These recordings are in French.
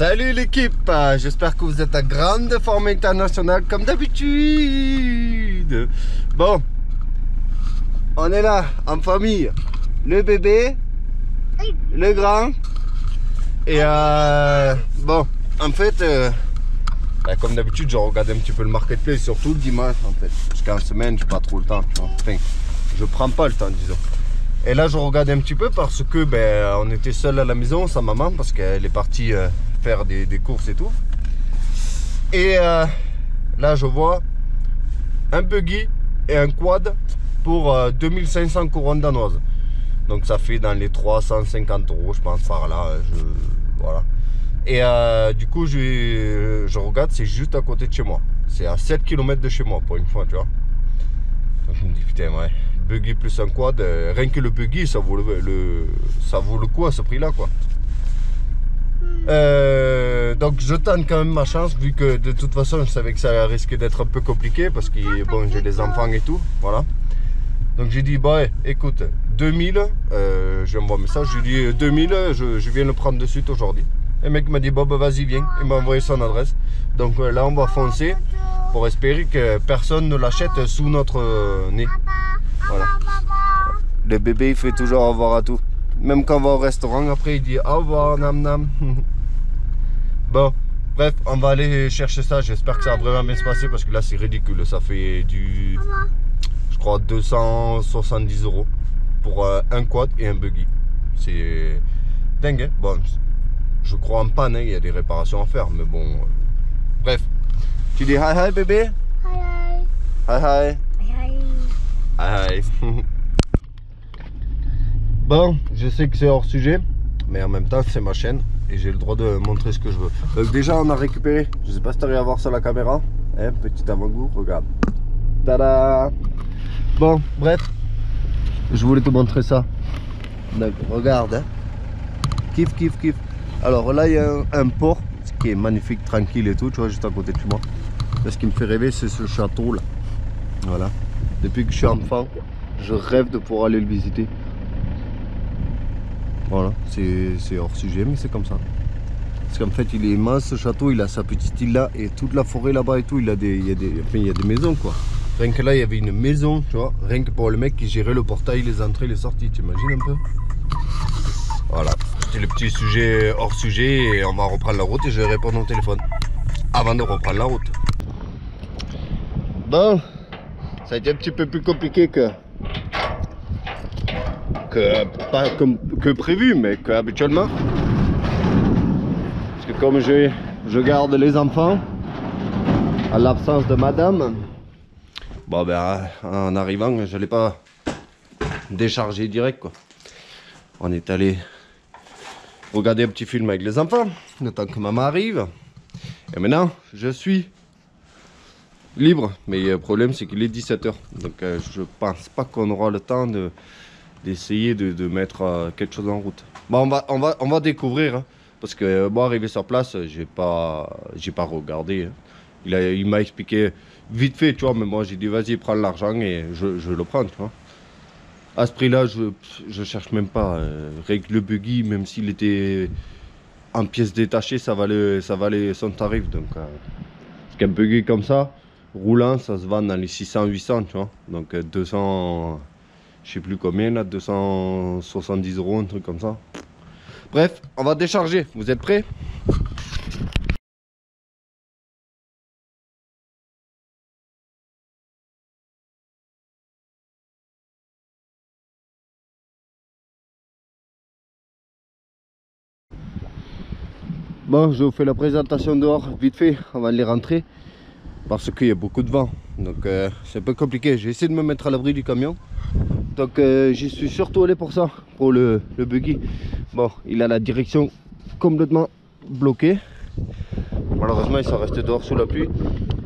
Salut l'équipe, j'espère que vous êtes à grande forme internationale comme d'habitude. Bon, on est là en famille, le bébé, le grand et bon, en fait, comme d'habitude je regarde un petit peu le marketplace, surtout le dimanche en fait, parce qu'en semaine j'ai pas trop le temps, enfin, je prends pas le temps disons. Et là je regarde un petit peu parce que on était seul à la maison, sa maman, parce qu'elle est partie faire des courses et tout. Et là je vois un buggy et un quad pour 2500 couronnes danoises. Donc ça fait dans les 350 € je pense par là. Voilà. Et du coup je regarde, c'est juste à côté de chez moi. C'est à 7 km de chez moi pour une fois, tu vois. Donc je me dis putain ouais, buggy plus un quad, rien que le buggy ça vaut le coup à ce prix là quoi. Donc je tente quand même ma chance, vu que de toute façon je savais que ça risquait d'être un peu compliqué parce que bon, j'ai les enfants et tout, voilà. Donc j'ai dit bah écoute 2000, je lui envoie un message, je lui dis 2000, je viens le prendre de suite aujourd'hui. Et le mec m'a dit bah vas-y viens, il m'a envoyé son adresse. Donc là on va foncer pour espérer que personne ne l'achète sous notre nez. Voilà. Le bébé il fait toujours au revoir à tout. Même quand on va au restaurant, après il dit au revoir, nam nam. Bon, bref, on va aller chercher ça. J'espère que ça va vraiment bien se passer parce que là c'est ridicule. Ça fait du, je crois, 270 € pour un quad et un buggy. C'est dingue, hein. Bon, je crois en panne, hein. Il y a des réparations à faire, mais bon. Bref, tu dis hi hi bébé. Hi hi. Hi hi. Bon, je sais que c'est hors sujet, mais en même temps c'est ma chaîne et j'ai le droit de montrer ce que je veux. Donc déjà on a récupéré, je sais pas si tu arrives à voir sur la caméra, hein, petit avant-goût, regarde. Tada. Bon, bref, je voulais te montrer ça. Donc regarde, hein. Kiff, kiff, kiff. Alors là il y a un port, ce qui est magnifique, tranquille et tout, tu vois, juste à côté de chez moi. Et ce qui me fait rêver c'est ce château là. Voilà. Depuis que je suis enfant, je rêve de pouvoir aller le visiter. Voilà, c'est hors sujet, mais c'est comme ça. Parce qu'en fait, il est immense ce château, il a sa petite île là, et toute la forêt là-bas et tout, il y a des maisons quoi. Rien que là, il y avait une maison, tu vois, rien que pour le mec qui gérait le portail, les entrées, les sorties, tu imagines un peu? Voilà, c'était le petit sujet hors sujet, et on va reprendre la route et je vais répondre au téléphone. Avant de reprendre la route. Bon, ça a été un petit peu plus compliqué pas que prévu, mais qu'habituellement. Parce que comme je garde les enfants à l'absence de madame, bon en arrivant je l'ai pas déchargé direct quoi. On est allé regarder un petit film avec les enfants le temps que maman arrive, et maintenant je suis libre, mais le problème c'est qu'il est 17 h, donc je pense pas qu'on aura le temps d'essayer de mettre quelque chose en route. Bon, on va découvrir, hein, parce que bon, arrivé sur place, j'ai pas regardé, hein. Il m'a expliqué vite fait, tu vois, mais moi j'ai dit vas-y prends l'argent et je le prends, tu vois. À ce prix là je cherche même pas, avec le buggy, même s'il était en pièces détachées, ça valait son tarif. Donc parce qu'un buggy comme ça roulant, ça se vend dans les 600-800, tu vois, donc 200, je sais plus combien là, 270 €, un truc comme ça. Bref, on va décharger, vous êtes prêts? Bon, je vous fais la présentation dehors vite fait avant de les rentrer, parce qu'il y a beaucoup de vent, donc c'est un peu compliqué. J'ai essayé de me mettre à l'abri du camion, donc j'y suis surtout allé pour ça, pour le buggy. Bon, il a la direction complètement bloquée, malheureusement il s'est resté dehors sous la pluie,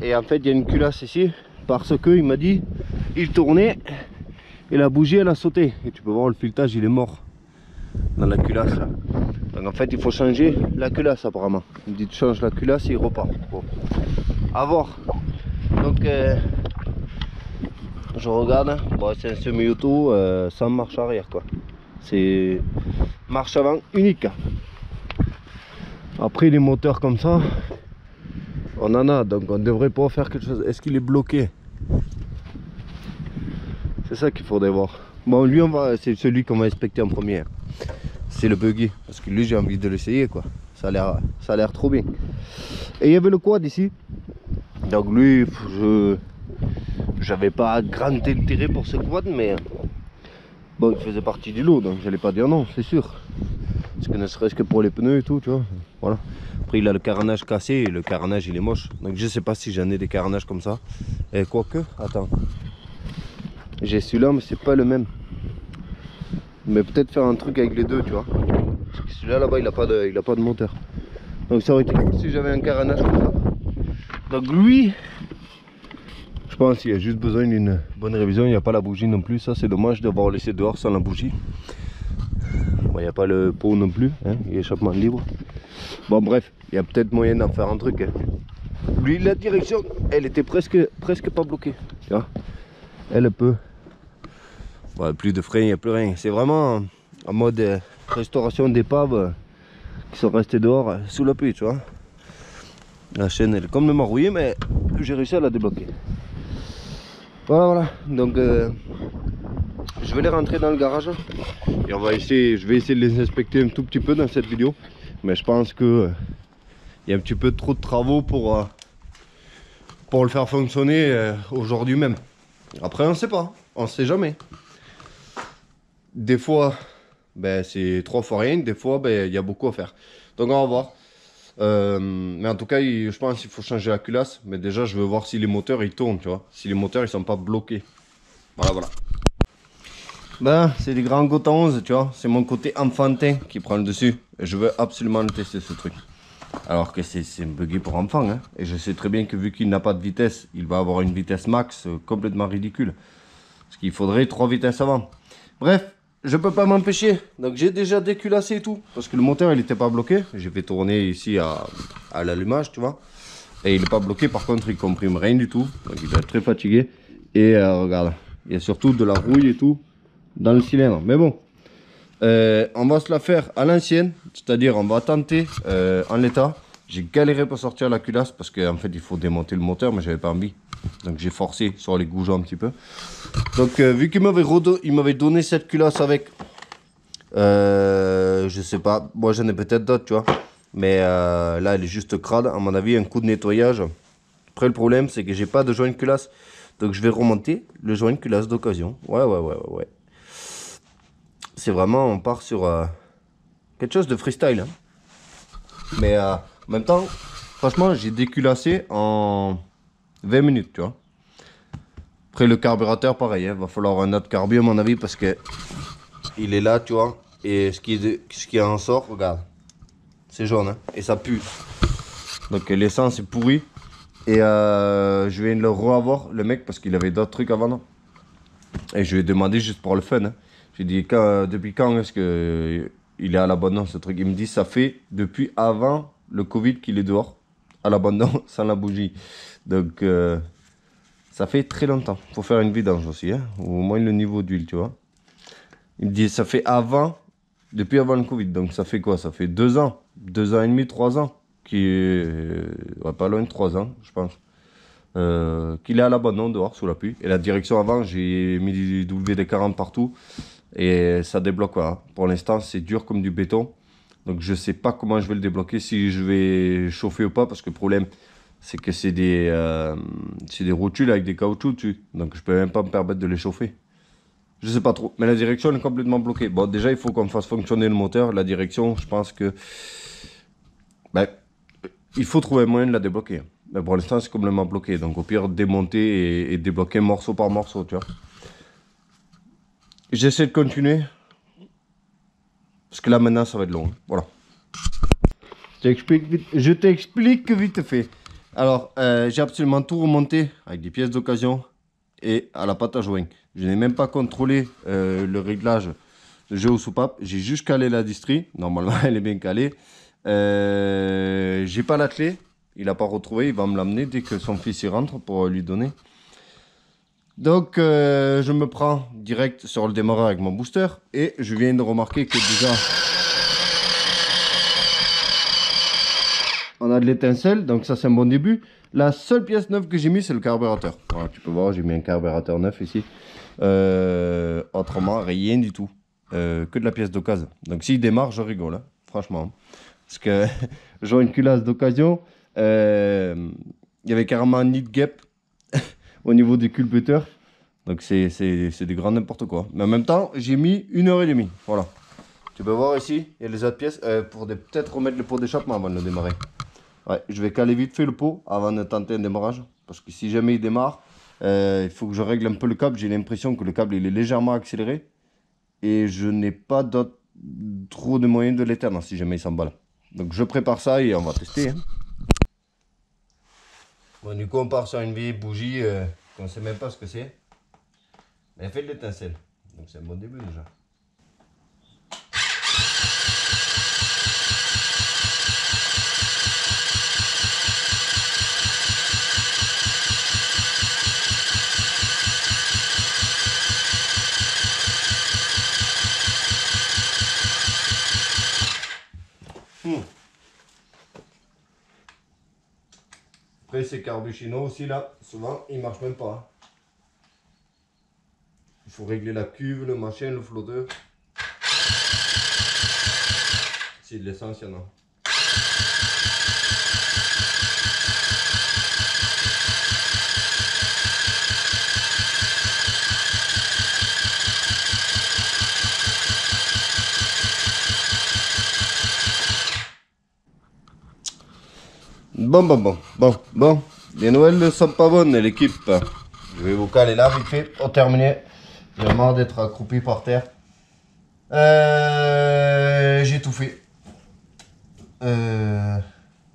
et en fait il y a une culasse ici, parce que il m'a dit il tournait et la bougie elle a sauté, et tu peux voir le filetage il est mort dans la culasse là. Donc en fait il faut changer la culasse apparemment. Il me dit tu changes la culasse et il repart. Bon, à voir. Donc je regarde, bon, c'est un semi-auto sans marche arrière quoi. C'est marche avant unique. Après les moteurs comme ça, on en a, donc on devrait pouvoir faire quelque chose. Est-ce qu'il est bloqué? C'est ça qu'il faudrait voir. Bon, lui, c'est celui qu'on va inspecter en premier. C'est le buggy, parce que lui, j'ai envie de l'essayer, quoi. Ça a l'air trop bien. Et il y avait le quad ici. Donc lui, j'avais pas grand intérêt pour ce quad, mais bon, il faisait partie du lot, donc j'allais pas dire non, c'est sûr. Parce que ne serait-ce que pour les pneus et tout, tu vois. Voilà. Après, il a le carénage cassé et le carénage il est moche. Donc je sais pas si j'en ai des carénages comme ça. Et quoique, attends. J'ai celui-là, mais c'est pas le même. Mais peut-être faire un truc avec les deux, tu vois. Parce que celui-là là-bas, il a pas de moteur. Donc ça aurait été cool si j'avais un carénage comme ça. Donc lui, je pense qu'il y a juste besoin d'une bonne révision. Il n'y a pas la bougie non plus. Ça c'est dommage d'avoir laissé dehors sans la bougie. Bon, il n'y a pas le pot non plus, hein, il est échappement libre. Bon bref, il y a peut-être moyen d'en faire un truc. Hein. Lui, la direction, elle était presque pas bloquée. Tu vois, elle peut. Bon, plus de frein, il n'y a plus rien. C'est vraiment en mode restauration d'épaves qui sont restés dehors sous la pluie, tu vois. La chaîne elle est complètement rouillée, mais j'ai réussi à la débloquer. Voilà. Donc je vais les rentrer dans le garage et on va essayer. Je vais essayer de les inspecter un tout petit peu dans cette vidéo, mais je pense que il y a un petit peu trop de travaux pour le faire fonctionner aujourd'hui même. Après on sait pas, on sait jamais. Des fois ben, c'est 3 fois rien, des fois ben, il y a beaucoup à faire. Donc on va voir. Mais en tout cas, je pense qu'il faut changer la culasse. Mais déjà, je veux voir si les moteurs ils tournent, tu vois. Si les moteurs ils sont pas bloqués. Voilà. Ben, c'est des grands Gotha 11, tu vois. C'est mon côté enfantin qui prend le dessus. Et je veux absolument le tester, ce truc. Alors que c'est un buggy pour enfants, hein. Et je sais très bien que vu qu'il n'a pas de vitesse, il va avoir une vitesse max complètement ridicule. Parce qu'il faudrait 3 vitesses avant. Bref. Je peux pas m'empêcher, donc j'ai déjà déculassé et tout, parce que le moteur il était pas bloqué. J'ai fait tourner ici à l'allumage, tu vois, et il est pas bloqué. Par contre il comprime rien du tout, donc il va être très fatigué. Et regarde, il y a surtout de la rouille et tout dans le cylindre, mais bon, on va se la faire à l'ancienne, c'est-à-dire on va tenter en l'état. J'ai galéré pour sortir la culasse parce qu'en fait il faut démonter le moteur, mais j'avais pas envie. Donc j'ai forcé sur les goujons un petit peu. Donc vu qu'il m'avait donné cette culasse avec, je sais pas, moi j'en ai peut-être d'autres, tu vois. Mais là elle est juste crade, à mon avis un coup de nettoyage. Après le problème c'est que j'ai pas de joint culasse. Donc je vais remonter le joint culasse d'occasion. Ouais. C'est vraiment, on part sur quelque chose de freestyle. Hein. Mais en même temps, franchement j'ai déculassé en 20 minutes, tu vois. Après le carburateur pareil, hein, va falloir un autre carbu à mon avis parce que il est là, tu vois. Et ce qui en sort, regarde, c'est jaune, hein, et ça pue. Donc l'essence est pourrie. Et je vais le revoir le mec parce qu'il avait d'autres trucs à vendre. Et je lui ai demandé juste pour le fun. Hein. J'ai dit depuis quand est-ce que il est à l'abandon ce truc. Il me dit ça fait depuis avant le Covid qu'il est dehors à l'abandon sans la bougie. Donc ça fait très longtemps. Faut faire une vidange aussi, hein, au moins le niveau d'huile, tu vois. Il me dit ça fait depuis avant le Covid. Donc ça fait quoi? Ça fait 2 ans, 2 ans et demi, 3 ans. Qui est pas loin de 3 ans, je pense. Qu'il est à l'abandon dehors sous la pluie. Et la direction avant, j'ai mis du WD-40 partout. Et ça débloque pas. Hein. Pour l'instant, c'est dur comme du béton. Donc je sais pas comment je vais le débloquer, si je vais chauffer ou pas. Parce que le problème, c'est que c'est des rotules avec des caoutchoucs dessus. Donc je peux même pas me permettre de les chauffer. Je sais pas trop. Mais la direction est complètement bloquée. Bon, déjà, il faut qu'on fasse fonctionner le moteur. La direction, je pense que... Ben, il faut trouver un moyen de la débloquer. Mais pour l'instant, c'est complètement bloqué. Donc au pire, démonter et débloquer morceau par morceau, tu vois. J'essaie de continuer. Parce que là, maintenant, ça va être long. Voilà. Je t'explique vite fait. Alors, j'ai absolument tout remonté avec des pièces d'occasion et à la pâte à joint. Je n'ai même pas contrôlé le réglage de jeu aux soupapes. J'ai juste calé la distrie. Normalement, elle est bien calée. J'ai pas la clé. Il n'a pas retrouvé. Il va me l'amener dès que son fils y rentre pour lui donner. Donc, je me prends direct sur le démarreur avec mon booster. Et je viens de remarquer que déjà... on a de l'étincelle, donc ça c'est un bon début. La seule pièce neuve que j'ai mis, c'est le carburateur. Voilà, tu peux voir, j'ai mis un carburateur neuf ici. Autrement, rien du tout. Que de la pièce d'occasion. Donc s'il démarre, je rigole, hein, franchement. Parce que j'ai une culasse d'occasion. Il y avait carrément un nid de guêpe au niveau du culbuteur. Donc c'est du grand n'importe quoi. Mais en même temps, j'ai mis 1h30. Voilà. Tu peux voir ici, il y a les autres pièces. Pour peut-être remettre le pot d'échappement avant de le démarrer. Ouais, je vais caler vite fait le pot avant de tenter un démarrage. Parce que si jamais il démarre, il faut que je règle un peu le câble. J'ai l'impression que le câble il est légèrement accéléré. Et je n'ai pas trop de moyens de l'éteindre si jamais il s'emballe. Donc je prépare ça et on va tester. Hein. Bon, du coup on part sur une vieille bougie qu'on ne sait même pas ce que c'est. Mais elle fait de l'étincelle. Donc c'est un bon début déjà. Après ces carbuchino aussi là, souvent ils marchent même pas. Hein. Il faut régler la cuve, le machin, le flotteur. C'est de l'essence, il y en a. Bon. Les nouvelles ne sont pas bonnes, l'équipe. Je vais vous caler là, vite fait, pour terminer. J'ai marre d'être accroupi par terre. J'ai tout fait.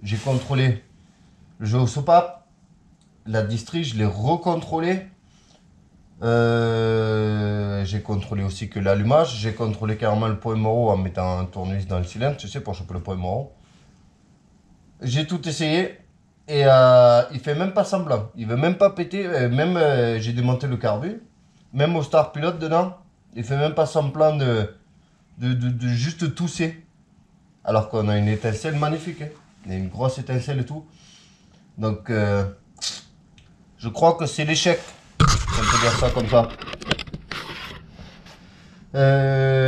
J'ai contrôlé le jeu au sopape. La distri, je l'ai recontrôlé. J'ai contrôlé aussi que l'allumage. J'ai contrôlé carrément le point moro en mettant un tournevis dans le cylindre, tu sais, pour choper le point moro. J'ai tout essayé et il fait même pas semblant. Il veut même pas péter. J'ai démonté le carbu. Même au Star Pilote dedans, il fait même pas semblant de juste tousser. Alors qu'on a une étincelle magnifique. Hein. Il y a une grosse étincelle et tout. Donc, je crois que c'est l'échec. On peut dire ça comme ça.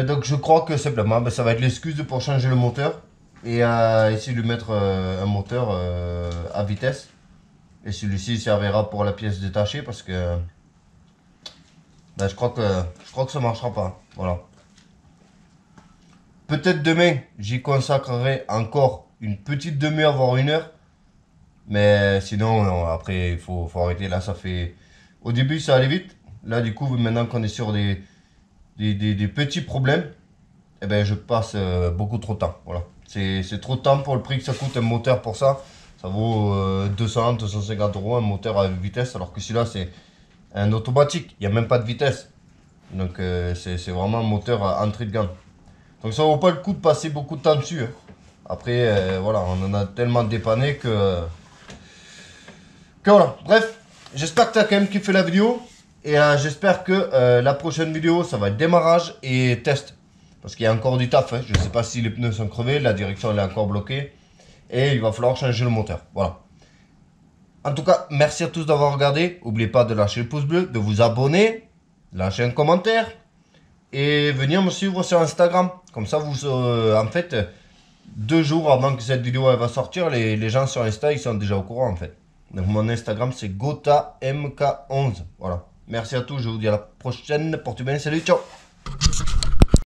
Donc, je crois que simplement, ça va être l'excuse pour changer le moteur. Et essayer de lui mettre un moteur à vitesse. Et celui-ci servira pour la pièce détachée parce que je crois que ça marchera pas. Voilà. Peut-être demain, j'y consacrerai encore une petite demi-heure, voire 1 heure. Mais sinon, non, après, il faut arrêter. Là, ça fait... Au début, ça allait vite. Là, du coup, maintenant qu'on est sur des petits problèmes, eh ben, je passe beaucoup trop de temps. Voilà. C'est trop de temps pour le prix que ça coûte un moteur pour ça. Ça vaut 200, 250 € un moteur à vitesse. Alors que celui-là, c'est un automatique. Il n'y a même pas de vitesse. Donc, c'est vraiment un moteur à entrée de gamme. Donc, ça ne vaut pas le coup de passer beaucoup de temps dessus. Hein. Après, voilà, on en a tellement dépanné que voilà. Bref, j'espère que tu as quand même kiffé la vidéo. Et j'espère que la prochaine vidéo, ça va être démarrage et test. Parce qu'il y a encore du taf. Hein. Je ne sais pas si les pneus sont crevés. La direction elle est encore bloquée. Et il va falloir changer le moteur. Voilà. En tout cas, merci à tous d'avoir regardé. N'oubliez pas de lâcher le pouce bleu, de vous abonner, lâcher un commentaire. Et venir me suivre sur Instagram. Comme ça, vous, en fait, 2 jours avant que cette vidéo elle va sortir, les gens sur Insta, ils sont déjà au courant en fait. Donc mon Instagram, c'est GotaMK11. Voilà. Merci à tous. Je vous dis à la prochaine. Portez bien. Salut. Ciao.